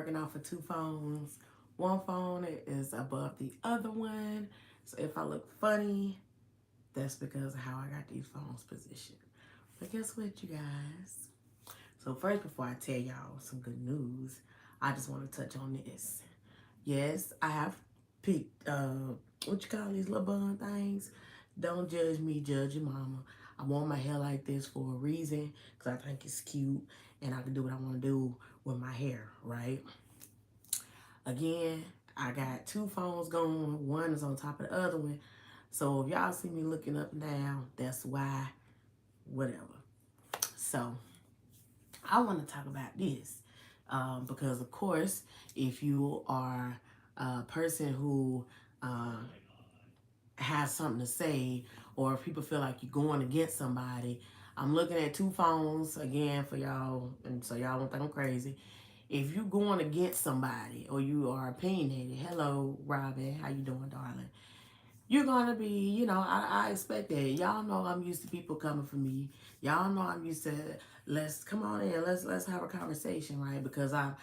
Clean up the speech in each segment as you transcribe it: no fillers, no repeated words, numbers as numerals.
working off of two phones. One phone is above the other one. So if I look funny, that's because of how I got these phones positioned. But guess what, you guys? So first, before I tell y'all some good news, I just want to touch on this. Yes, I have picked what you call these little bun things. Don't judge me, judge your mama. I want my hair like this for a reason because I think it's cute and I can do what I want to do with my hair, right? Again, I got two phones going. One is on top of the other one. So if y'all see me looking up and down, that's why, whatever. So I want to talk about this because, of course, if you are a person who uh, has something to say, or if people feel like you're going against somebody, I'm looking at two phones again for y'all, and so y'all don't think I'm crazy. If you're going against somebody or you are opinionated, hello, Robin, how you doing, darling? You're gonna be, I expect that. Y'all know I'm used to people coming for me. Y'all know I'm used to let's come on in, let's have a conversation, right? Because I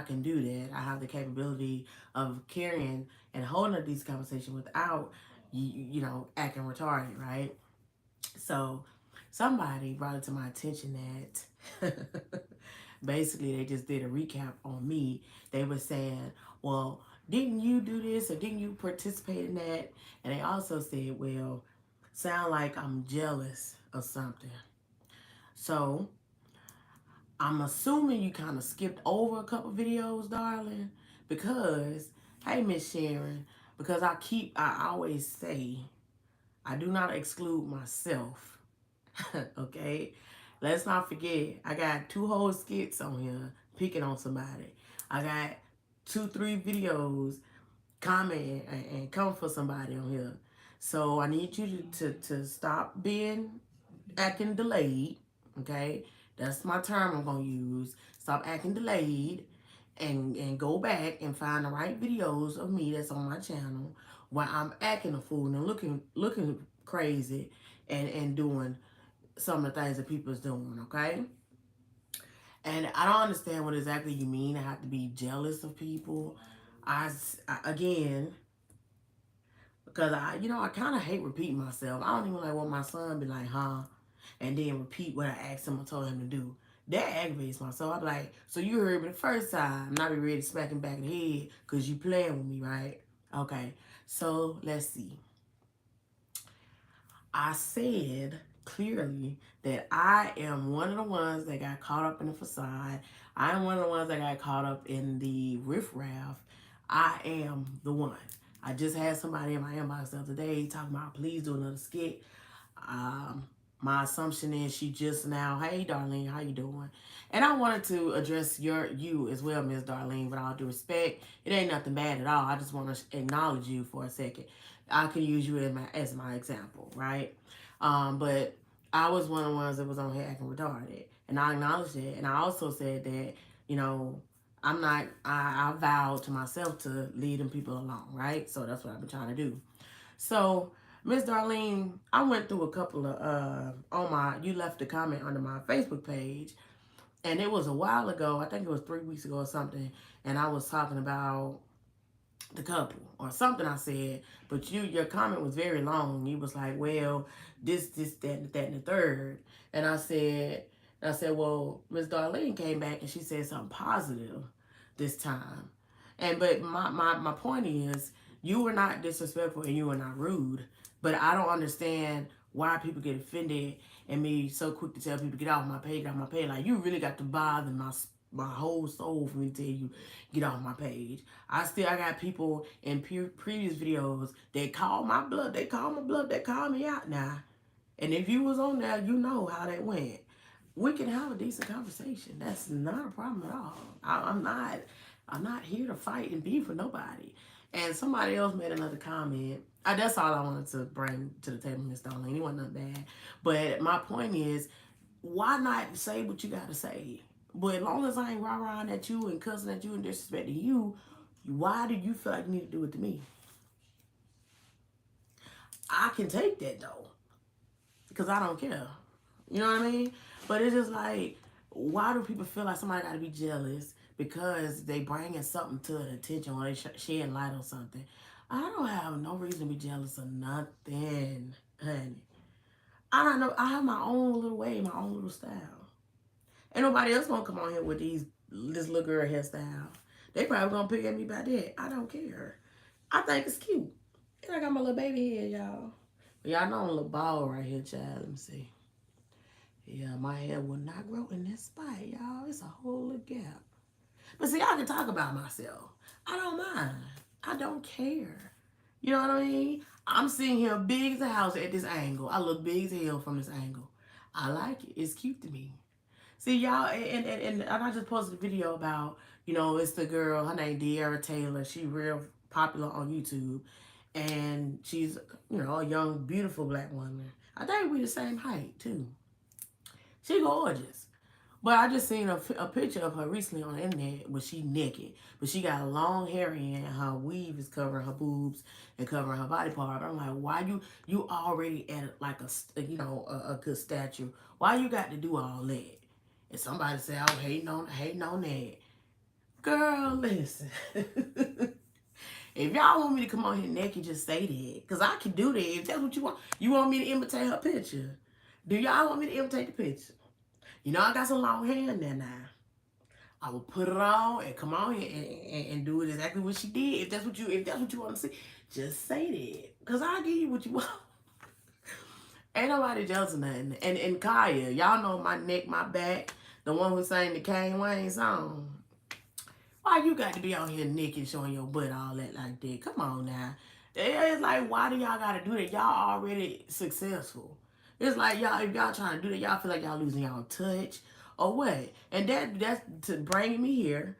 can do that. I have the capability of carrying and holding up these conversations without acting retarded, right? So somebody brought it to my attention that basically they just did a recap on me. They were saying, well, didn't you do this or didn't you participate in that? And they also said, well, sound like I'm jealous of something. So I'm assuming you kind of skipped over a couple videos, darling, because, hey, Miss Sharon, because I always say, I do not exclude myself. Okay? Let's not forget, I got two whole skits on here picking on somebody. I got 2, 3 videos comment and come for somebody on here. So I need you to stop being acting delayed. Okay? That's my term I'm gonna use. Stop acting delayed and go back and find the right videos of me that's on my channel where I'm acting a fool and looking crazy and doing some of the things that people is doing, okay? And I don't understand what exactly you mean. I have to be jealous of people. Again, because I kind of hate repeating myself. I don't even like what my son be like, huh? And then repeat what I asked him or told him to do. That aggravates my soul. I be like, so you heard me the first time. Not be ready to smack him back in the head because you playing with me, right? Okay, so let's see. I said clearly that I am one of the ones that got caught up in the facade. I am one of the ones that got caught up in the riffraff. I am the one. I just had somebody in my inbox the other day talking about please do another skit. Um, my assumption is she just now, hey Darlene, how you doing? And I wanted to address you as well, Miss Darlene, with all due respect. It ain't nothing bad at all. I just want to acknowledge you for a second. I can use you as my example, right? But I was one of the ones that was on here acting retarded. And I acknowledged it. And I also said that, you know, I vowed to myself to lead them people along, right? So that's what I've been trying to do. So, Miss Darlene, I went through a couple of you left a comment under my Facebook page, and it was a while ago. I think it was 3 weeks ago or something, and I was talking about the couple or something I said, but your comment was very long. You was like, well, this, that, and the third, and I said, well, Miss Darlene came back and she said something positive this time, but my point is, you were not disrespectful and you were not rude, but I don't understand why people get offended and me so quick to tell people get off my page, get off my page. Like you really got to bother my whole soul for me to tell you get off my page. I got people in previous videos that call my bluff. They call my bluff. They call me out now. And if you was on there, you know how that went. We can have a decent conversation. That's not a problem at all. I'm not here to fight and beef with nobody. And somebody else made another comment. That's all I wanted to bring to the table, Miss Darlene. It wasn't nothing bad. But my point is, why not say what you got to say? But as long as I ain't rah-rahing at you and cussing at you and disrespecting you, why do you feel like you need to do it to me? I can take that though, because I don't care. You know what I mean? But it's just like, Why do people feel like somebody got to be jealous because they bringing something to the attention or they shedding light on something? I don't have no reason to be jealous of nothing, honey. I don't know. I have my own little way, my own little style. Ain't nobody else gonna come on here with this little girl hairstyle. They probably gonna pick at me about that. I don't care. I think it's cute. And I got my little baby hair, y'all. But y'all know I'm a little bald right here, child. Let me see. Yeah, my hair will not grow in this spot, y'all. It's a whole little gap. But see, I can talk about myself. I don't mind. I don't care. You know what I mean? I'm sitting here big as a house at this angle. I look big as hell from this angle. I like it. It's cute to me. See, y'all, and I just posted a video about, it's the girl, her name De'Ara Taylor. She real popular on YouTube. And she's, a young, beautiful black woman. I think we the same height, too. She gorgeous. But I just seen a picture of her recently on the internet where she naked. But she got long hair in and her weave is covering her boobs and covering her body part. I'm like, why you already at like a good stature? Why you got to do all that? And somebody say, I'm hating on that. Girl, listen. If y'all want me to come on here naked, just say that. Because I can do that. If that's what you want. You want me to imitate her picture? Do y'all want me to imitate the picture? I got some long hair in there now. I will put it on and come on here and do it exactly what she did. If that's what you want to see, just say that. Because I'll give you what you want. Ain't nobody jealous of nothing. And Kaya, y'all know my neck, my back, the one who sang the Kane Wayne song. Why you got to be out here naked showing your butt all that like that? Come on now. It's like, why do y'all got to do that? Y'all already successful. It's like, y'all, if y'all trying to do that, y'all feel like y'all losing y'all touch or what? And that's to bring me here.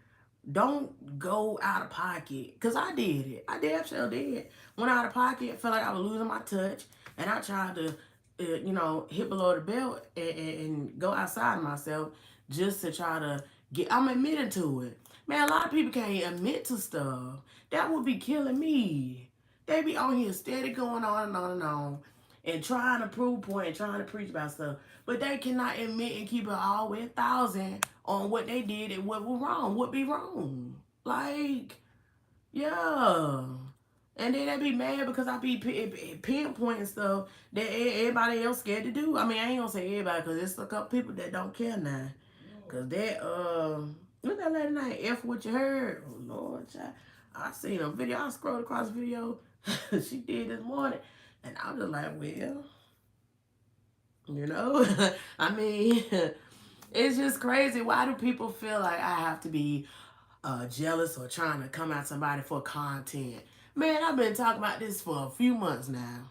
Don't go out of pocket. Because I did it. I damn sure did. Went out of pocket, felt like I was losing my touch. And I tried to, hit below the belt and go outside myself just to try to I'm admitting to it. Man, a lot of people can't admit to stuff. That would be killing me. They be on here steady going on and on and on and trying to prove point and trying to preach about stuff. But they cannot admit and keep it all the way 1,000 on what they did and what was wrong, what be wrong. Like, yeah. And then they be mad because I be pinpointing stuff that everybody else scared to do. I mean, I ain't gonna say everybody because there's a couple people that don't care now. Because look at that lady night, F what you heard. Oh, Lord, child. I seen a video. I scrolled across a video she did this morning. And I'm just like, well, I mean, it's just crazy. Why do people feel like I have to be jealous or trying to come at somebody for content? Man, I've been talking about this for a few months now.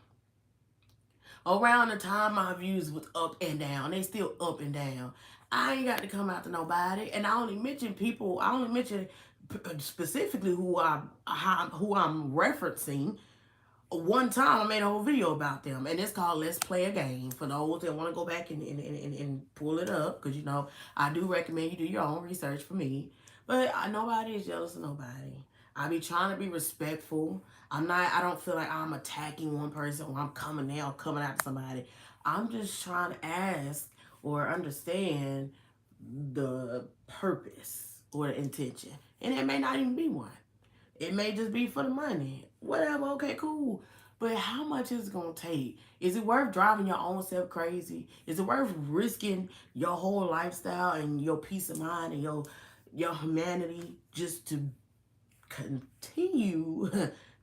Around the time my views was up and down, they still up and down. I ain't got to come out to nobody, and I only mention people. I only mention specifically who I'm referencing. One time I made a whole video about them, and it's called Let's Play a Game. For those that want to go back and pull it up, because I do recommend you do your own research for me. But nobody is jealous of nobody. I be trying to be respectful. I don't feel like I'm attacking one person or I'm coming out to somebody. I'm just trying to ask or understand the purpose or the intention. And it may not even be one. It may just be for the money. Whatever, okay, cool. But how much is it going to take? Is it worth driving your own self crazy? Is it worth risking your whole lifestyle and your peace of mind and your humanity just to continue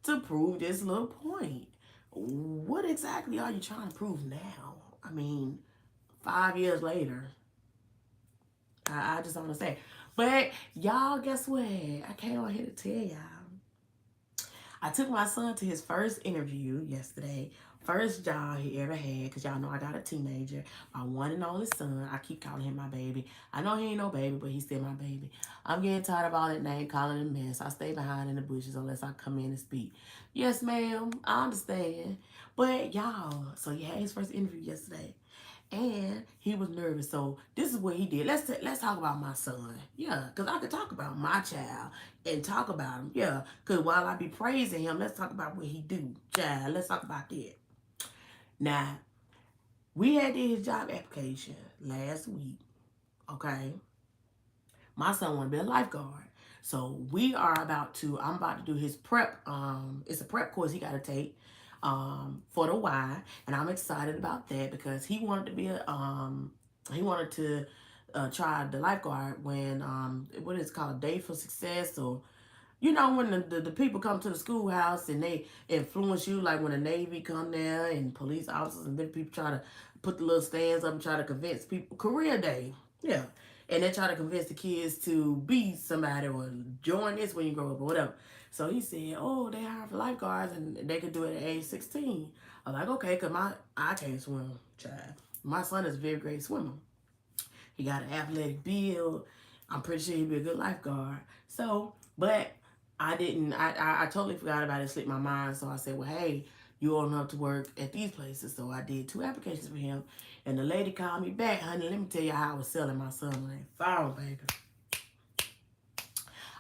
to prove this little point? What exactly are you trying to prove now? I mean, 5 years later, I just don't understand. But y'all, guess what? I came on here to tell y'all. I took my son to his first interview yesterday. First job he ever had, because y'all know I got a teenager. My one and only son. I keep calling him my baby. I know he ain't no baby, but he's still my baby. I'm getting tired of all that name calling him mess. I stay behind in the bushes unless I come in and speak. Yes, ma'am. I understand. But y'all, so he had his first interview yesterday. And he was nervous. So this is what he did. Let's talk about my son. Yeah, because I could talk about my child and talk about him. Yeah, because while I be praising him, let's talk about what he do. Child, let's talk about that. Now, we had did his job application last week. okay? My son want to be a lifeguard. So I'm about to do his prep. It's a prep course he got to take for the Y. And I'm excited about that because he wanted to try the lifeguard when, what is it called, Day for Success, or you know, when the people come to the schoolhouse and they influence you, like when the Navy come there and police officers and then people try to put the little stands up and try to convince people. Career day. Yeah. And they try to convince the kids to be somebody or join this when you grow up or whatever. So he said, oh, they hire for lifeguards and they could do it at age 16. I was like, okay, because I can't swim, child. My son is a very great swimmer. He got an athletic build. I'm pretty sure he'd be a good lifeguard. So, but I didn't, I totally forgot about it, it slipped my mind. So I said, well, hey, you old enough to work at these places. So I did 2 applications for him. And the lady called me back, honey, let me tell you how I was selling my son on that phone, baby.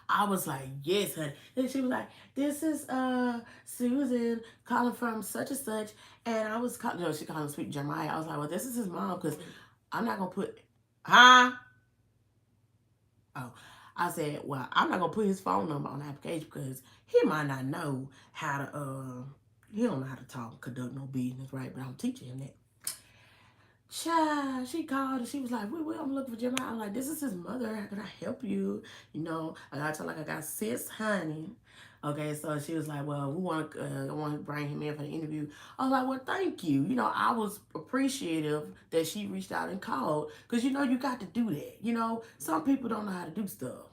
I was like, yes, honey. And she was like, this is Susan calling from such and such. And I was calling, she called him Sweet Jeremiah. I was like, well, this is his mom because I'm not going to put, huh? Oh, I said, well, I'm not gonna put his phone number on the application because he might not know how to he don't know how to talk, conduct no business, right? But I'm teaching him that. Child, she called and she was like, wait, I'm looking for Jeremiah. I'm like, this is his mother. How can I help you? You know, I got to tell like I got sis, honey. Okay, so she was like, well, I want to bring him in for the interview. I was like, well, thank you. You know, I was appreciative that she reached out and called because, you know, you got to do that. You know, some people don't know how to do stuff.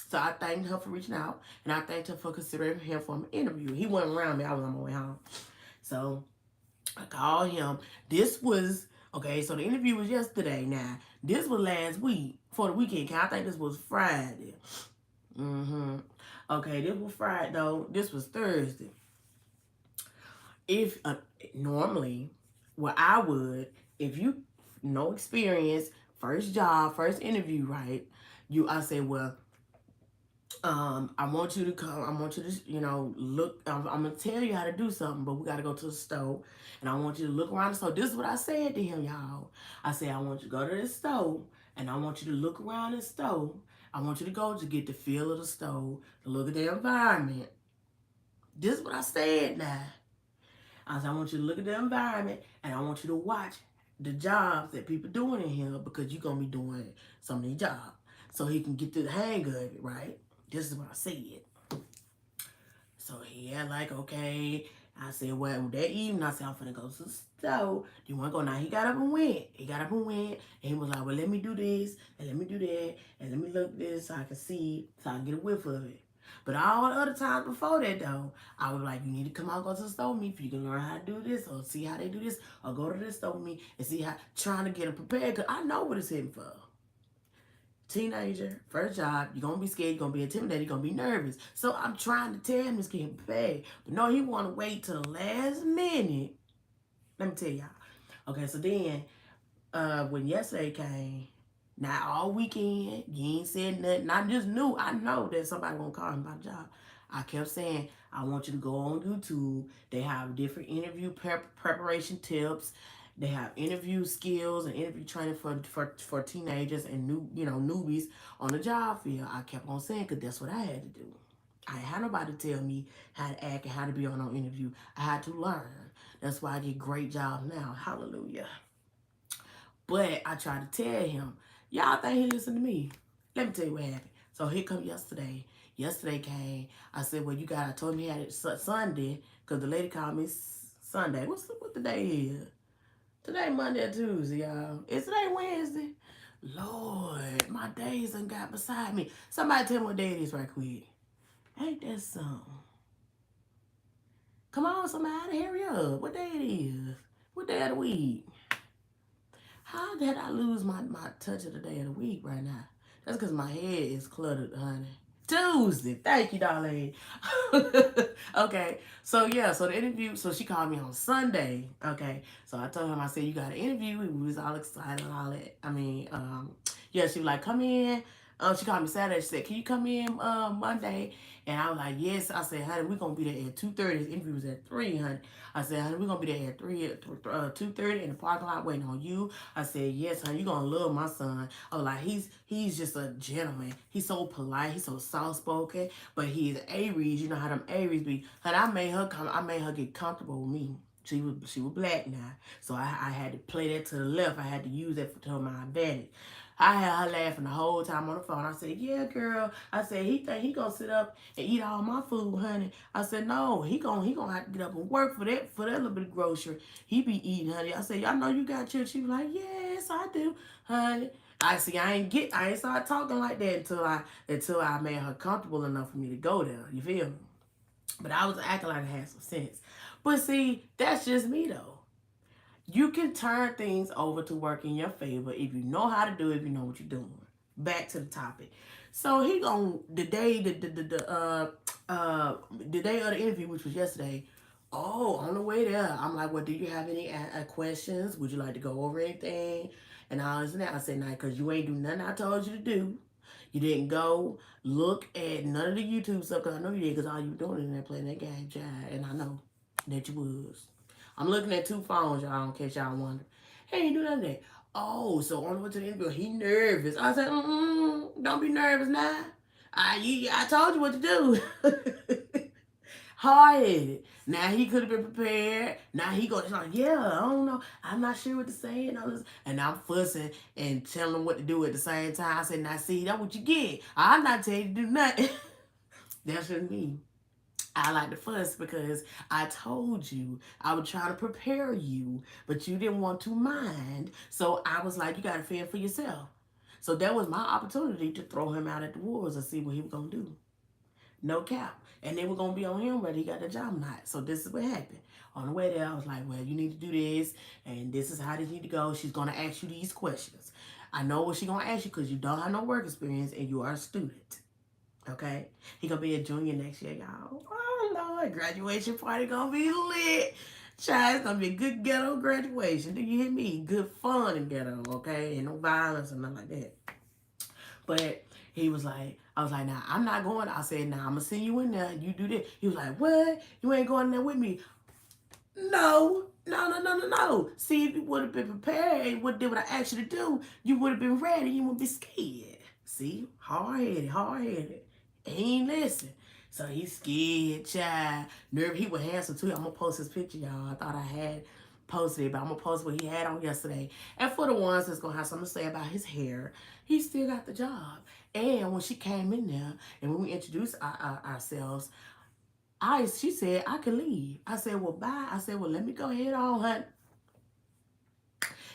So I thanked her for reaching out, and I thanked her for considering him for an interview. He wasn't around me. I was on my way home. So I called him. This was, okay, so the interview was yesterday now. This was last week for the weekend. I think this was Friday. Okay, this was Friday, though. This was Thursday. If normally, what I would, if you no experience, first job, first interview, right? I say, well, I want you to come. I want you to, you know, look. I'm gonna tell you how to do something, but we gotta go to the stove, and I want you to look around the stove. This is what I said to him, y'all. I said, I want you to go to the stove, and I want you to look around the stove. I want you to go to get the feel of the stove, to look at the environment. This is what I said now. I said, I want you to look at the environment, and I want you to watch the jobs that people doing in here because you're gonna be doing some of these jobs, so he can get to the hang of it, right? This is what I said. So he had like, okay. I said, well, that evening, I said, I'm finna go to the store. You want to go? Now, he got up and went. And he was like, well, let me do this, and let me do that, and let me look at this so I can see, so I can get a whiff of it. But all the other times before that, though, I was like, you need to come out and go to the store with me if you can learn how to do this, or see how they do this, or go to the store with me and see how, trying to get them prepared, because I know what it's hitting for. Teenager, first job, you're gonna be scared, you're gonna be intimidated, you're gonna be nervous. So I'm trying to tell him this getting prepared. But no, he wanna wait till the last minute. Let me tell y'all. Okay, so then when yesterday came, not all weekend, you ain't said nothing. I just knew, I know that somebody gonna call him about a job. I kept saying, I want you to go on YouTube. They have different interview preparation tips. They have interview skills and interview training for teenagers and newbies on the job field. I kept on saying because that's what I had to do. I had nobody tell me how to act and how to be on an interview. I had to learn. That's why I get great jobs now. Hallelujah. But I tried to tell him, y'all think he listened to me. Let me tell you what happened. So here come yesterday. Yesterday came. I said, well, I told him he had it Sunday because the lady called me Sunday. What the day is? Today Monday or Tuesday, y'all. Is today Wednesday? Lord, my days done got beside me. Somebody tell me what day it is right quick. Ain't that something? Come on, somebody, hurry up. What day it is? What day of the week? How did I lose my touch of the day of the week right now? That's because my head is cluttered, honey. Tuesday. Thank you, darling. Okay. So, yeah. So, the interview. So, she called me on Sunday. Okay. So, I told him, I said, you got an interview. We was all excited and all that. I mean, yeah, she was like, come in. She called me Saturday. She said, "Can you come in Monday?" And I was like, "Yes." I said, "Honey, we're gonna be there at 2:30. His interview was at 3, honey." I said, "Honey, we're gonna be there at 2:30 in the parking lot waiting on you." I said, "Yes, honey, you're gonna love my son." I was like, he's just a gentleman. He's so polite, he's so soft spoken, but he's Aries. You know how them Aries be. Honey, I made her get comfortable with me. She was black now, so I had to play that to the left. I had to use that to my advantage. I had her laughing the whole time on the phone. I said, "Yeah, girl." I said, "He think he gonna sit up and eat all my food, honey." I said, "No, he gonna have to get up and work for that little bit of grocery. He be eating, honey." I said, "Y'all know you got children?" She was like, "Yes, I do, honey." I see. I ain't start talking like that until I made her comfortable enough for me to go there. You feel me? But I was acting like I had some sense. But see, that's just me though. You can turn things over to work in your favor if you know how to do it, if you know what you're doing. Back to the topic. So he gonna the day of the interview, which was yesterday. Oh, on the way there, I'm like, "Well, do you have any questions? Would you like to go over anything?" And all this and that. I said, "Nah, because you ain't do nothing I told you to do. You didn't go look at none of the YouTube stuff, because I know you did, because all you were doing in there playing that game, child. And I know that you was. I'm looking at 2 phones, y'all, in case y'all wonder. Hey, you do none of that. Oh, so on the way to the interview, he nervous. I said, don't be nervous now. I told you what to do. Hard-headed. Now he could have been prepared. Now he goes, like, "Yeah, I don't know. I'm not sure what to say." And all this. And I'm fussing and telling him what to do at the same time. I said, "Now see, that's what you get. I'm not telling you to do nothing." That's just me. I like to fuss because I told you I was trying to prepare you, but you didn't want to mind. So I was like, "You got to fend for yourself." So that was my opportunity to throw him out at the wolves and see what he was going to do. No cap. And they were going to be on him whether he got the job or not. So this is what happened. On the way there, I was like, "Well, you need to do this, and this is how this need to go. She's going to ask you these questions. I know what she's going to ask you because you don't have no work experience and you are a student." Okay? He going to be a junior next year, y'all. Oh, Lord. Graduation party going to be lit. Child, it's going to be a good ghetto graduation. Do you hear me? Good fun in ghetto, okay? And no violence or nothing like that. But he was like, I was like, "Nah, I'm not going." I said, "Nah, I'm going to send you in there. You do this." He was like, "What? You ain't going there with me?" No. No, no, no, no, no. See, if you would have been prepared and did what I asked you to do, you would have been ready. You wouldn't be scared. See? Hard-headed, hard-headed. He ain't listen. So he's scared, child. Nerve. He was handsome too. I'm going to post his picture, y'all. I thought I had posted it, but I'm going to post what he had on yesterday. And for the ones that's going to have something to say about his hair, he still got the job. And when she came in there and when we introduced ourselves, she said, "I can leave." I said, "Well, bye." I said, "Well, let me go ahead on, honey."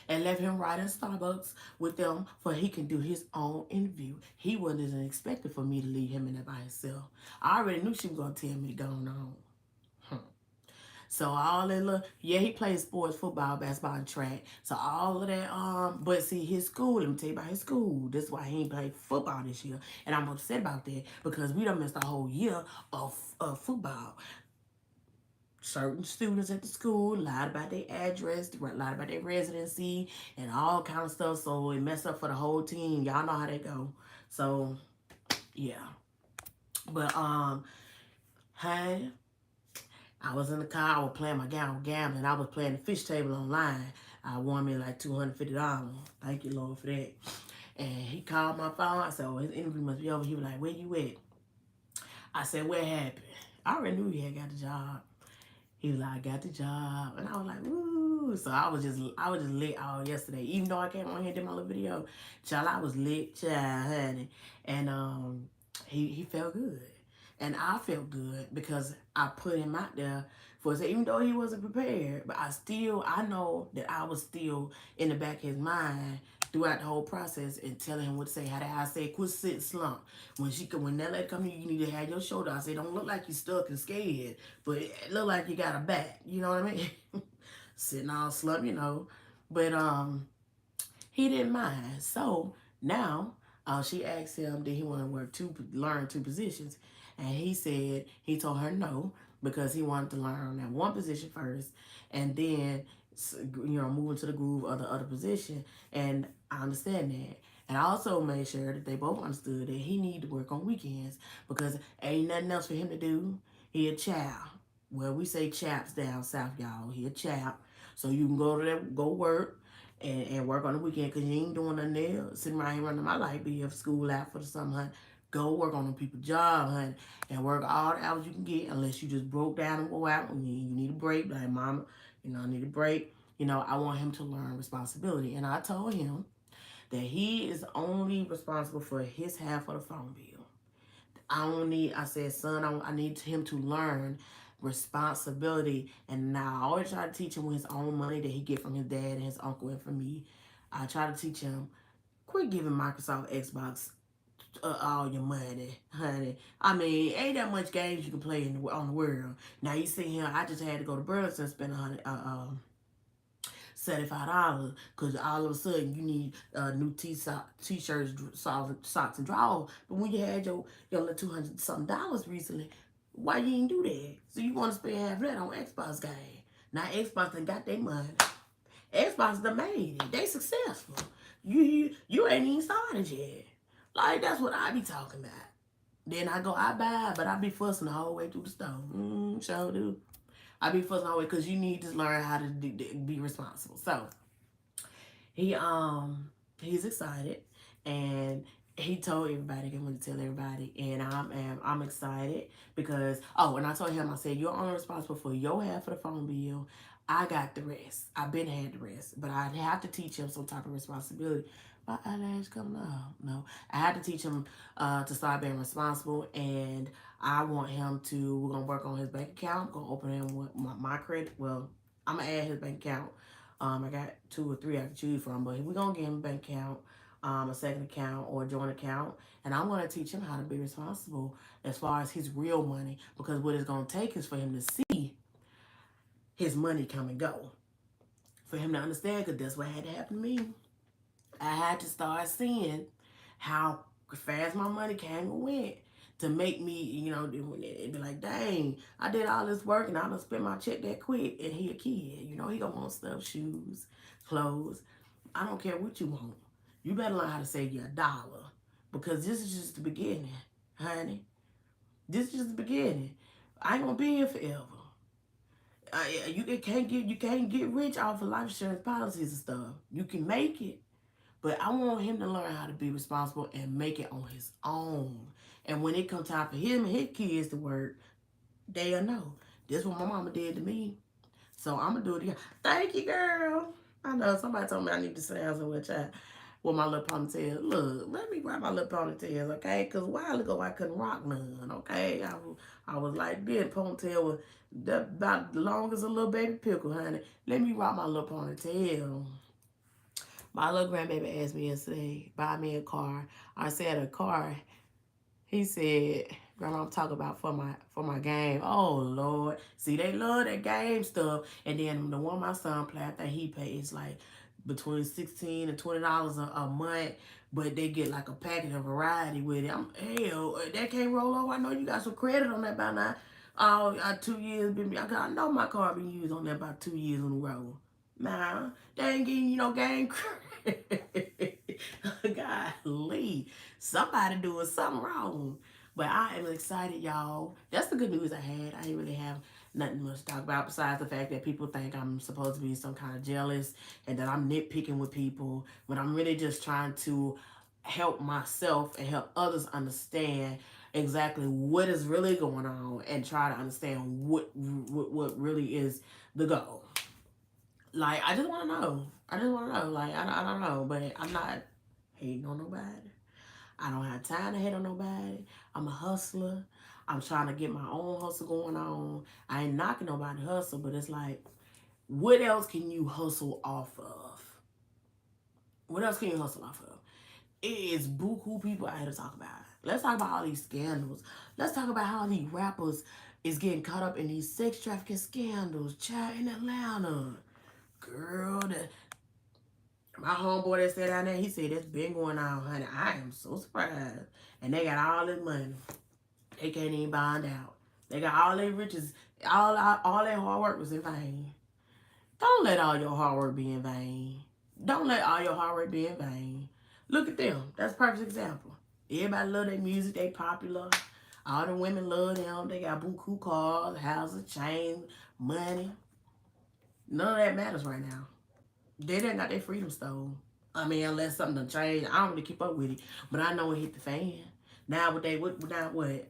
And left him right in Starbucks with them for he can do his own interview. He wasn't expecting for me to leave him in there by himself. I already knew she was going to tell me to go on. So all that little, yeah, he plays sports, football, basketball, and track. So all of that, but see, his school, let me tell you about his school. This is why he ain't played football this year. And I'm upset about that because we done missed a whole year of football. Certain students at the school lied about their address, lied about their residency, and all kind of stuff. So it messed up for the whole team. Y'all know how they go. So, yeah. But, hey, I was in the car. I was playing my gambling. I was playing the fish table online. I won me like $250. Thank you, Lord, for that. And he called my phone. I said, "Oh, his interview must be over." He was like, "Where you at?" I said, "What happened?" I already knew he had got the job. He was like, "I got the job." And I was like, "Woo." So I was just lit all yesterday. Even though I came on here and did my little video, child, I was lit, child, honey. And he felt good. And I felt good because I put him out there for it. Even though he wasn't prepared, but I know that I was still in the back of his mind throughout the whole process and telling him what to say. How I say, "Quit sitting slump." When that lady come to you need to have your shoulder. I say, "Don't look like you stuck and scared, but it look like you got a back." You know what I mean? Sitting all slump, you know. But he didn't mind. So now she asked him, did he want to learn 2 positions? And he told her no, because he wanted to learn that 1 position first, and then move into the groove of the other position. And I understand that. And I also made sure that they both understood that he needed to work on weekends because ain't nothing else for him to do. He a child. Well, we say chaps down south, y'all. He a chap. So you can go to that, go work and work on the weekend because you ain't doing nothing there. Sitting around here running my life, be if school out for the summer, honey. Go work on them people's job, honey, and work all the hours you can get unless you just broke down and go out and you need a break. Like, mama, I need a break. I want him to learn responsibility. And I told him that he is only responsible for his half of the phone bill. I said, son, I need him to learn responsibility. And now I always try to teach him with his own money that he get from his dad and his uncle and from me. I try to teach him, quit giving Microsoft Xbox all your money, honey. I mean, ain't that much games you can play on the world. Now you see here, I just had to go to Burlington and spend $75 because all of a sudden you need new t-shirts, socks, and drawers. But when you had your little $200 something recently, why you ain't do that? So you want to spend half of that on Xbox game? Now Xbox done got their money. Xbox done made it. They successful. You ain't even started yet. Like, that's what I be talking about. Then I buy, but I be fussing the whole way through the store. Sure do. I be fussing the whole way because you need to learn how to be responsible. So he's excited, and he told everybody. He wanted to tell everybody, and I'm excited because and I told him, I said, you're only responsible for your half of the phone bill. I got the rest. I've been had the rest, but I have to teach him some type of responsibility. My eyelash coming up. No, I had to teach him to start being responsible, and I want him to. We're gonna work on his bank account. I'm gonna open him with my credit. Well, I'm gonna add his bank account. I got 2 or 3 I can choose from, but we're gonna give him a bank account, a second account, or a joint account, and I'm gonna teach him how to be responsible as far as his real money, because what it's gonna take is for him to see his money come and go, for him to understand, because that's what had to happen to me. I had to start seeing how fast my money came and went to make me, it'd be like, dang, I did all this work and I done spent my check that quick, and he a kid, he gonna want stuff, shoes, clothes. I don't care what you want. You better learn how to save your dollar, because this is just the beginning, honey. This is just the beginning. I ain't gonna be here forever. You can't get rich off of life insurance policies and stuff. You can make it, but I want him to learn how to be responsible and make it on his own. And when it comes time for him and his kids to work, they'll know. This is what my mama did to me. So I'm going to do it again. Thank you, girl. I know somebody told me I need to sound so much with my little ponytail. Look, let me grab my little ponytails, okay? Because a while ago I couldn't rock none, okay? I was like this. Ponytail was about the longest a little baby pickle, honey. Let me rock my little ponytail. My little grandbaby asked me yesterday, buy me a car. I said a car. He said, Grandma, I'm talking about for my game. Oh Lord. See, they love that game stuff. And then the one my son play, I think he pays like between $16 and $20 a month. But they get like a package of variety with it. Hell, that can't roll over. I know you got some credit on that by now. 2 years I know my car been used on that about 2 years in a row. Nah, they ain't getting game credit. Golly, somebody doing something wrong. But I am excited, y'all. That's the good news I had. I didn't really have nothing much to talk about besides the fact that people think I'm supposed to be some kind of jealous and that I'm nitpicking with people, when I'm really just trying to help myself and help others understand exactly what is really going on and try to understand what really is the goal. Like, I just want to know. Like, I don't know, but I'm not hating on nobody. I don't have time to hate on nobody. I'm a hustler. I'm trying to get my own hustle going on. I ain't knocking nobody hustle, but it's like, what else can you hustle off of? What else can you hustle off of? It is buku people I had to talk about. Let's talk about all these scandals. Let's talk about how these rappers is getting caught up in these sex trafficking scandals. Child, in Atlanta. Girl, my homeboy that sat down there, he said, it's been going on, honey. I am so surprised. And they got all this money. They can't even bond out. They got all their riches. All their hard work was in vain. Don't let all your hard work be in vain. Don't let all your hard work be in vain. Look at them. That's a perfect example. Everybody love their music. They popular. All the women love them. They got buku cars, houses, chains, money. None of that matters right now. They done got their freedom stolen. I mean, unless something done changed. I don't really keep up with it. But I know it hit the fan. Now what?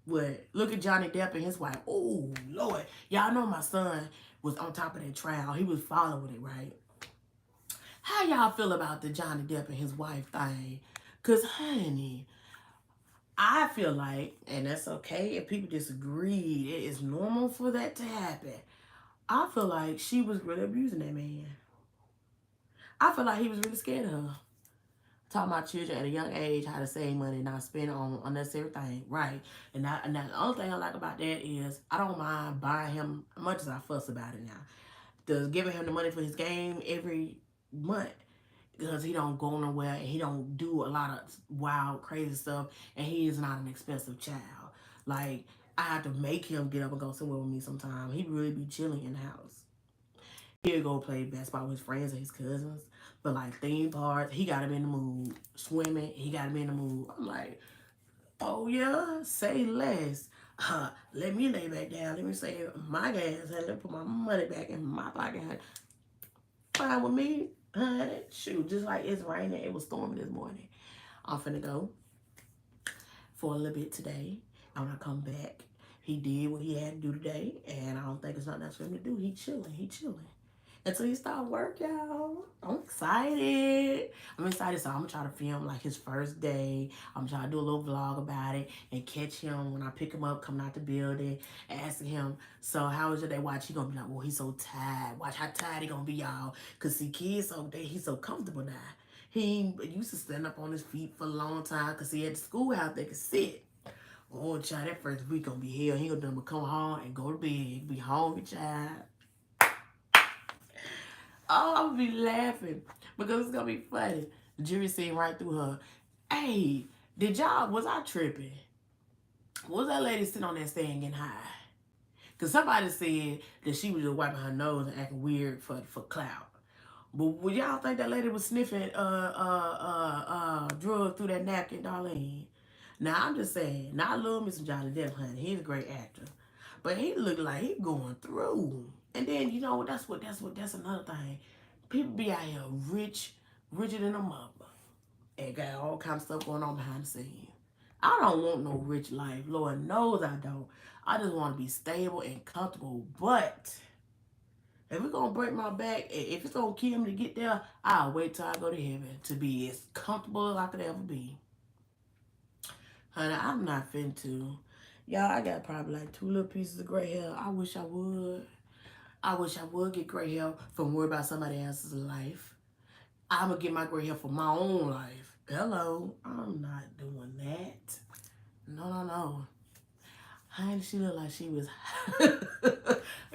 What? Look at Johnny Depp and his wife. Oh, Lord. Y'all know my son was on top of that trial. He was following it, right? How y'all feel about the Johnny Depp and his wife thing? Because, honey, I feel like, and that's okay if people disagree, it is normal for that to happen. I feel like she was really abusing that man. I feel like he was really scared of her. Taught my children at a young age how to save money and not spend on unnecessary things. Right. And the only thing I like about that is I don't mind buying him much as I fuss about it now. Does giving him the money for his game every month because he don't go nowhere and he don't do a lot of wild, crazy stuff, and he is not an expensive child. Like, I have to make him get up and go somewhere with me sometime. He really be chilling in the house. He'll go play basketball with his friends and his cousins. But like theme parks, he got him in the mood. Swimming, he got him in the mood. I'm like, oh yeah, say less. Let me lay back down. Let me save my gas. Let me put my money back in my pocket. Fine with me, honey. Shoot, just like it's raining, it was storming this morning. I'm finna go for a little bit today. I'm gonna come back. He did what he had to do today, and I don't think it's nothing else for him to do. He chilling. He chilling. Until he start work, y'all. I'm excited. I'm excited, so I'm gonna try to film like his first day. I'm trying to do a little vlog about it and catch him when I pick him up, coming out the building, asking him, so how was your day? Watch, he gonna be like, well, he's so tired. Watch how tired he gonna be, y'all. Cause see, kids, so he's so comfortable now. He used to stand up on his feet for a long time because he had the schoolhouse they could sit. Oh, child, that first week gonna be hell. He gonna come home and go to bed. He be hungry, child. Oh, I'm gonna be laughing because it's gonna be funny. The jury seen right through her. Hey, was I tripping? Was that lady sitting on that stand getting high? Because somebody said that she was just wiping her nose and acting weird for clout. But would y'all think that lady was sniffing drugs through that napkin, Darlene? Now, I'm just saying, now I love Mr. Johnny Depp, honey. He's a great actor. But he looked like he going through. And then, you know, that's another thing. People be out here richer than a mother. And got all kinds of stuff going on behind the scenes. I don't want no rich life. Lord knows I don't. I just want to be stable and comfortable. But if it's going to break my back, if it's going to kill me to get there, I'll wait till I go to heaven to be as comfortable as I could ever be. Honey, I'm not finna to. Y'all, I got probably like 2 little pieces of gray hair. I wish I would. I wish I would get gray hair from worry about somebody else's life. I'm going to get my gray hair for my own life. Hello. I'm not doing that. No. Honey, she looked like she was...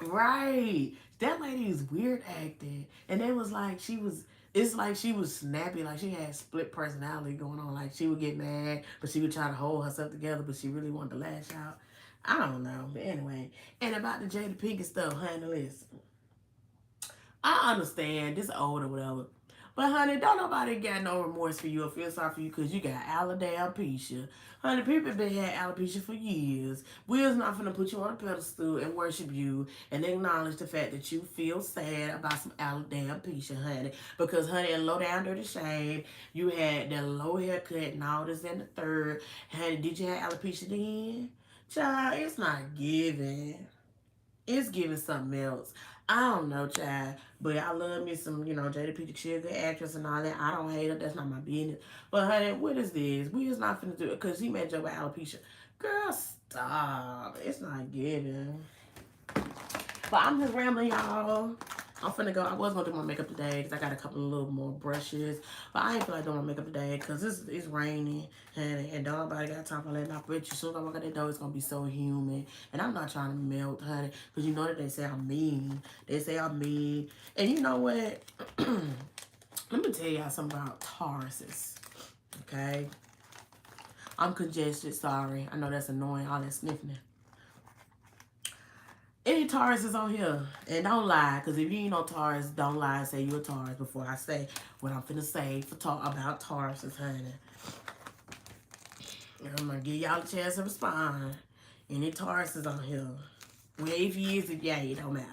Right. That lady is weird acting. And it was like she was... It's like she was snappy, like she had split personality going on. Like she would get mad, but she would try to hold herself together, but she really wanted to lash out. I don't know. But anyway. And about the Jada Pinkett stuff, honey, listen. I understand this old or whatever. But honey, don't nobody got no remorse for you or feel sorry for you because you got alopecia. Honey, people been had alopecia for years. We're not finna put you on a pedestal and worship you and acknowledge the fact that you feel sad about some alopecia, honey. Because honey, a low down dirty shame, you had that low haircut and all this and the third. Honey, did you have alopecia then? Child, it's not giving. It's giving something else. I don't know, child. But I love me some, you know, Jada Pinkett. She a good actress and all that. I don't hate her. That's not my business. But, honey, what is this? We just not finna do it because he made joke about alopecia. Girl, stop. It's not giving. But I'm just rambling, y'all. I'm finna go. I was gonna do my makeup today because I got a couple of little more brushes. But I ain't feel like doing my makeup today because it's raining and don't nobody got time for letting off. But as soon as I walk out that door, it's gonna be so humid. And I'm not trying to melt, honey, because you know that they say I'm mean. They say I'm mean. And you know what? Let me tell y'all something about Tauruses. Okay? I'm congested, sorry. I know that's annoying, all that sniffing. Anytime Taurus is on here. And don't lie, because if you ain't no Taurus, don't lie and say you a Taurus before I say what I'm finna say about Tauruses, honey. I'm gonna give y'all a chance to respond. Any Tauruses on here. Wave years and yeah, it don't matter.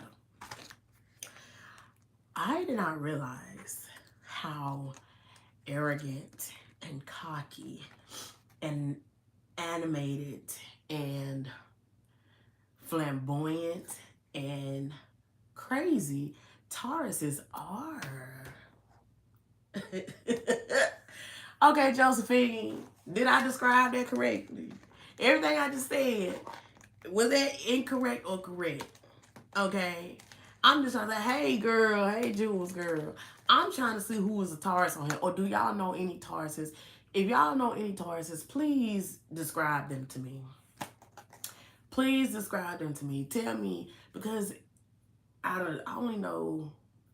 I did not realize how arrogant and cocky and animated and flamboyant and crazy Tauruses are. Okay, Josephine, did I describe that correctly? Everything I just said, was that incorrect or correct? Okay. I'm just trying to say, hey girl, hey Jules girl. I'm trying to see who is a Taurus on here. Or do y'all know any Tauruses? If y'all know any Tauruses, please describe them to me. Please describe them to me. Tell me, because I only know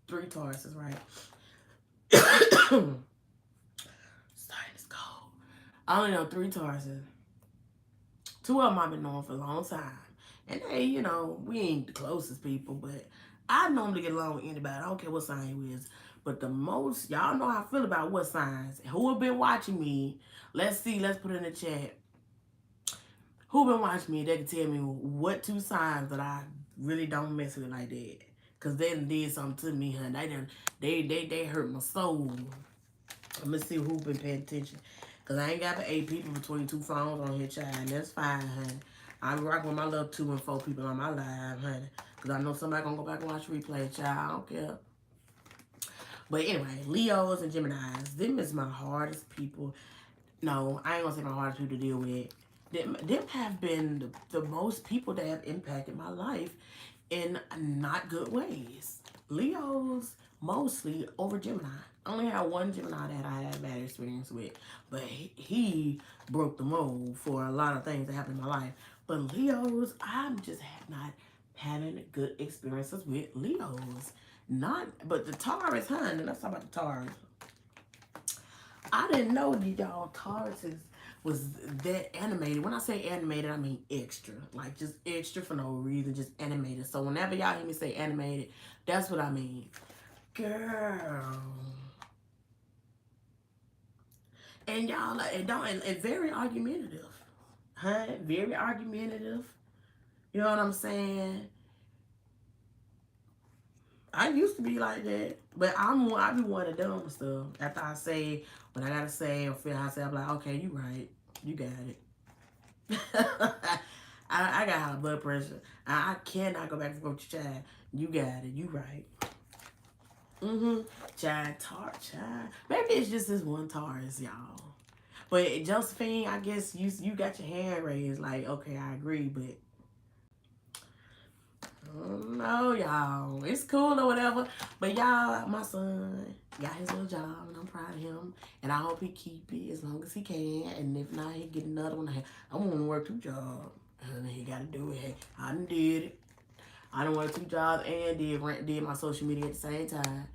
3 Tauruses, right? Starting is cold. I only know 3 Tauruses. 2 of them I've been knowing for a long time. And they, you know, we ain't the closest people, but I normally get along with anybody. I don't care what sign you is. But the most, y'all know how I feel about what signs. Who have been watching me? Let's see, let's put it in the chat. Who been watching me? They can tell me what 2 signs that I really don't mess with like that. Cause they done did something to me, honey. They hurt my soul. I'm gonna see who been paying attention. Cause I ain't got but 8 people between 2 phones on here, child. And that's fine, honey. I'm rocking with my little 2 and 4 people on my live, honey. Cause I know somebody gonna go back and watch replay, child. I don't care. But anyway, Leos and Geminis, them is my hardest people. No, I ain't gonna say my hardest people to deal with. Them have been the most people that have impacted my life in not good ways. Leos mostly over Gemini. I only had 1 Gemini that I had bad experience with, but he broke the mold for a lot of things that happened in my life. But Leos, I'm just not having good experiences with Leos. But the Taurus, honey, let's talk about the Taurus. I didn't know that y'all Tauruses was that animated. When I say animated, I mean extra. Like just extra for no reason, just animated. So whenever y'all hear me say animated, that's what I mean. Girl. And y'all and very argumentative. Huh? Very argumentative. You know what I'm saying? I used to be like that, but I be one of them stuff. After I say what I gotta say or feel how I say, I'm like, okay, you right, you got it. I got high blood pressure. I cannot go back and forth with your child. You got it, you right. Child, child. Maybe it's just this one Taurus, y'all. But Josephine, I guess you got your hand raised. Like, okay, I agree, but. No, y'all. It's cool or whatever. But y'all, my son got his little job, and I'm proud of him. And I hope he keep it as long as he can. And if not, he get another one. I want to work 2 jobs. And he got to do it. Hey, I done did it. I done worked 2 jobs and did my social media at the same time.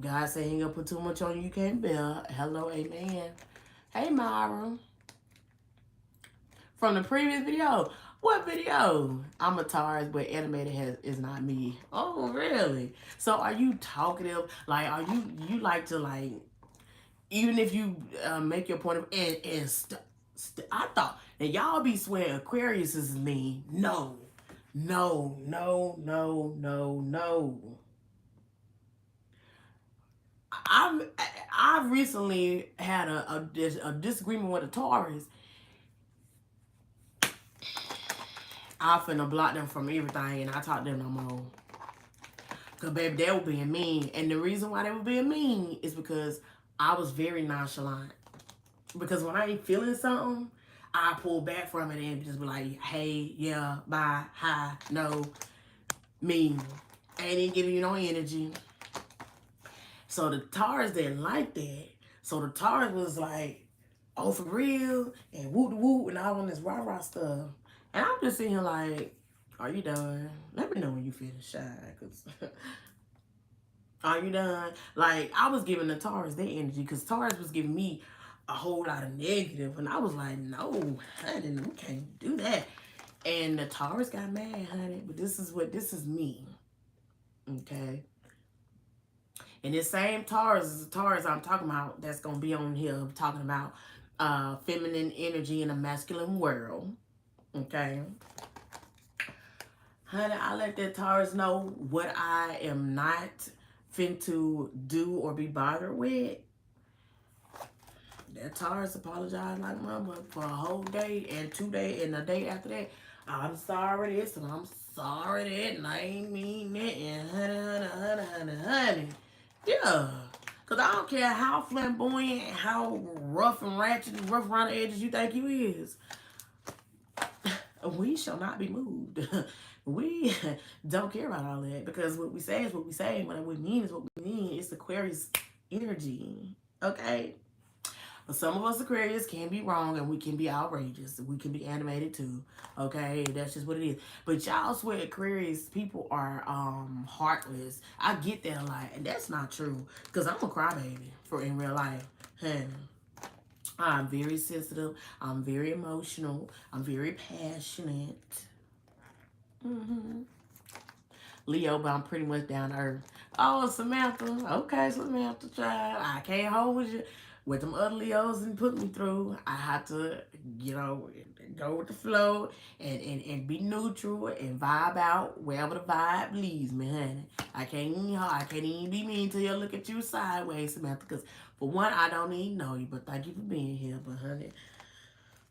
God said he ain't gonna put too much on you can't bear. Hello, amen. Hey, Myra. From the previous video. What video? I'm a Taurus, but animated is not me. Oh, really? So are you talkative? Like, are you like to like, even if you make your point of I thought that y'all be swearing Aquarius is me. No. I recently had a disagreement with a Taurus. I finna block them from everything and I talk to them no more. Cause baby, they were being mean. And the reason why they were being mean is because I was very nonchalant. Because when I ain't feeling something, I pull back from it and just be like, hey, yeah, bye, hi, no, mean. I ain't giving you no energy. So the Taurus didn't like that. So the Taurus was like, oh, for real? And whoop and all on this rah-rah stuff. And I'm just sitting here like, are you done? Let me know when you finish shy, cause are you done? Like, I was giving the Taurus their energy, because Taurus was giving me a whole lot of negative, and I was like, no, honey, we can't do that. And the Taurus got mad, honey. But this is me. Okay. And this same Taurus is the Taurus I'm talking about that's gonna be on here talking about feminine energy in a masculine world. Okay. Honey, I let that Taurus know what I am not fin to do or be bothered with. That Taurus apologized like mama for a whole day and 2 days and a day after that. I'm sorry this and I'm sorry that and I ain't mean that and honey. Yeah. Cause I don't care how flamboyant, how rough and ratchet and rough around the edges you think you is. We shall not be moved. We don't care about all that because what we say is what we say. What we mean is what we mean. It's Aquarius energy. Okay? But some of us Aquarius can be wrong and we can be outrageous. We can be animated too. Okay? That's just what it is. But y'all swear Aquarius people are heartless. I get that a lot. And that's not true. Because I'm a crybaby for in real life. Honey. I'm very sensitive. I'm very emotional. I'm very passionate. Leo, but I'm pretty much down to earth. Oh, Samantha. Okay, Samantha, child. I can't hold with you. With them other Leos and put me through, I have to, go with the flow and be neutral and vibe out wherever the vibe leads me, honey. I can't even be mean till you look at you sideways, Samantha, because for one, I don't even know you, but thank you for being here. But honey,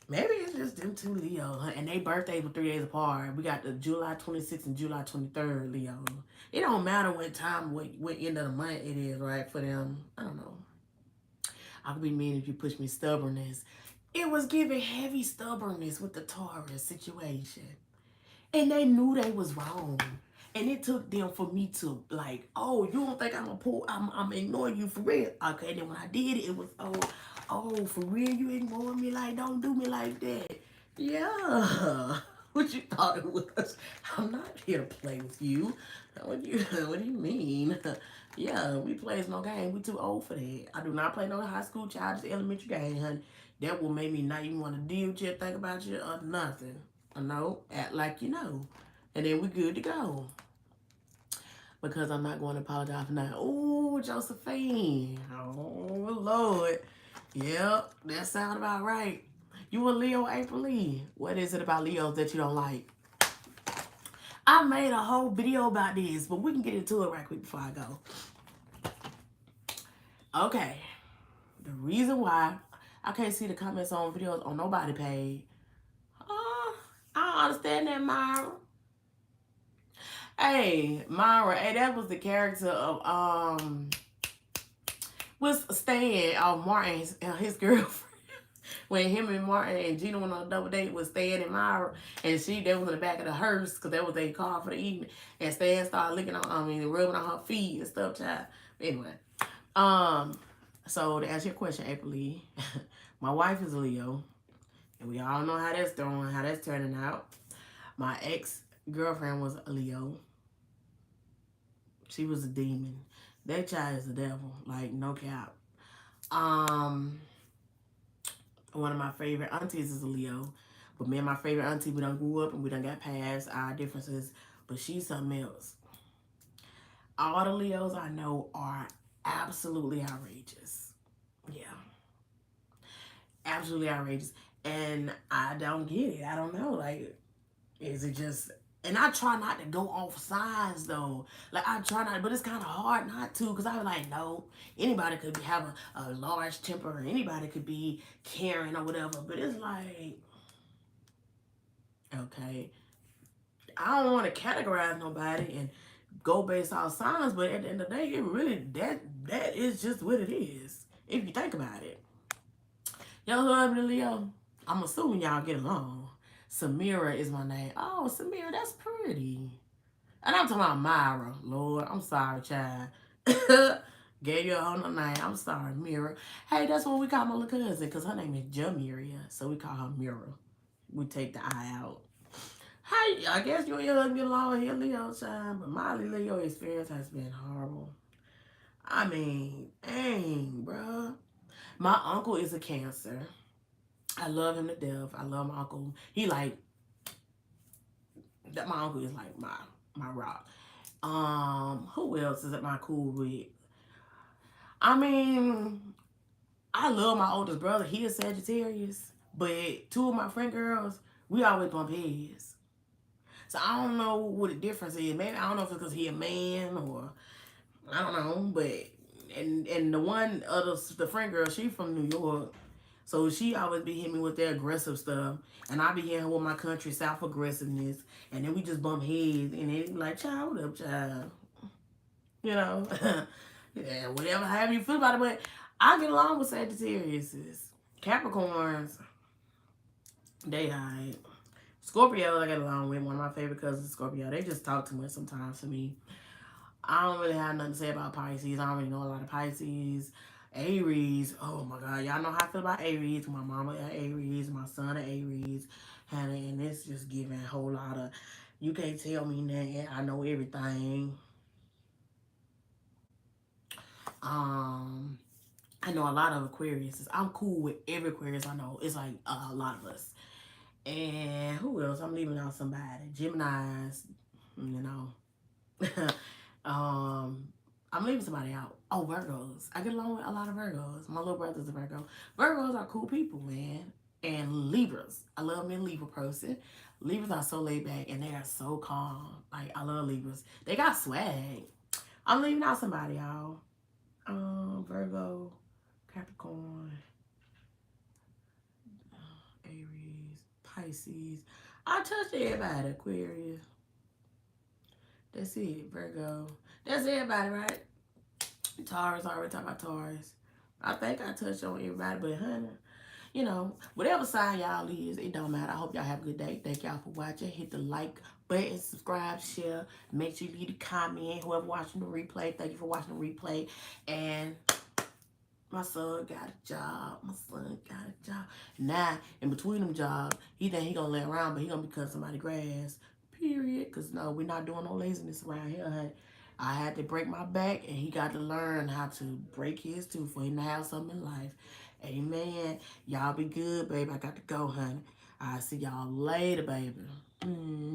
maybe it's just them two Leo, and they birthdays were 3 days apart. We got the July 26th and July 23rd Leo. It don't matter what time, what end of the month it is, right, for them. I don't know. I could be mean if you push me stubbornness. It was giving heavy stubbornness with the Taurus situation. And they knew they was wrong. And it took them for me to like, oh, you don't think I'm ignoring you for real. Okay, then when I did it, it was oh, for real you ignoring me, like don't do me like that. Yeah. What you thought it was? I'm not here to play with you. What do you mean? Yeah, we plays no game. We too old for that. I do not play no high school, child, just elementary game, honey. That will make me not even want to deal with you, think about you, or nothing. No, act like you know. And then we good to go. Because I'm not going to apologize for nothing. Oh, Josephine. Oh, Lord. Yep, that sound about right. You a Leo, April Lee. What is it about Leos that you don't like? I made a whole video about this, but we can get into it right quick before I go. Okay. The reason why I can't see the comments on videos on nobody page. I don't understand that, Myra. Hey, Myra, hey, that was the character of was Stan, Martin, his girlfriend. When him and Martin and Gina went on a double date with Stan and Myra, and they was in the back of the hearse because that was their car for the evening. And Stan started licking rubbing on her feet and stuff, child. Anyway, so to answer your question, April Lee, my wife is a Leo, and we all know how that's turning out. My ex-girlfriend was a Leo. She was a demon. That child is the devil, like no cap. One of my favorite aunties is a Leo. But me and my favorite auntie, we done grew up and we done got past our differences. But she's something else. All the Leos I know are absolutely outrageous. Yeah. Absolutely outrageous. And I don't get it. I don't know. Like, is it just... And I try not to go off signs, though. Like, I try not, but it's kind of hard not to, because I was like, no, anybody could have a large temper, or anybody could be caring or whatever, but it's like, okay, I don't want to categorize nobody and go based off signs, but at the end of the day, it really, that is just what it is, if you think about it. Your husband, Leo, I'm assuming y'all get along. Samira is my name. Oh, Samira, that's pretty. And I'm talking about Myra. Lord, I'm sorry, child. Gave you a whole nother name. I'm sorry, Mira. Hey, that's what we call my little cousin, because her name is Jamiria. So we call her Mira. We take the I out. Hey, I guess you and your husband get along here, Leo, child. But my Leo experience has been horrible. I mean, dang, bro. My uncle is a Cancer. I love him to death. I love my uncle. He like That my uncle is like my rock. Who else is at my cool with? I mean, I love my oldest brother. He is Sagittarius, but two of my friend girls, we always bump heads. So I don't know what the difference is. Maybe I don't know if it's because he a man or I don't know. But and the one other the friend girl, she from New York, so she always be hitting me with that aggressive stuff, and I be hitting her with my country south aggressiveness, and then we just bump heads, and they be like, "Child, what up, child?" You know, yeah, whatever, however you feel about it. But I get along with Sagittarius, Capricorns. They hide. Scorpio, I get along with. One of my favorite cousins, Scorpio. They just talk too much sometimes to me. I don't really have nothing to say about Pisces. I don't really know a lot of Pisces. Aries. Oh my God. Y'all know how I feel about Aries. My mama are Aries. My son are Aries. And it's just giving a whole lot of, you can't tell me nothing. I know everything. Um, I know a lot of Aquarius. I'm cool with every Aquarius I know. It's like a lot of us. And who else? I'm leaving out somebody. Geminis, you know. um, I'm leaving somebody out. Oh, Virgos. I get along with a lot of Virgos. My little brother's a Virgo. Virgos are cool people, man. And Libras. I love me a Libra person. Libras are so laid back and they are so calm. Like, I love Libras. They got swag. I'm leaving out somebody, y'all. Virgo, Capricorn, Aries, Pisces. I touched everybody, Aquarius. That's it, Virgo. That's everybody, right? Taurus, I already talked about Taurus. I think I touched on everybody, but honey, you know, whatever sign y'all is, it don't matter. I hope y'all have a good day. Thank y'all for watching. Hit the like button, subscribe, share. Make sure you leave a comment. Whoever watching the replay, thank you for watching the replay. And my son got a job. My son got a job. Now, in between them jobs, he think he gonna lay around, but he gonna be cutting somebody's grass. Period. Because, no, we're not doing no laziness around here, honey. I had to break my back, and he got to learn how to break his too for him to have something in life. Amen. Y'all be good, baby. I got to go, honey. I'll see y'all later, baby.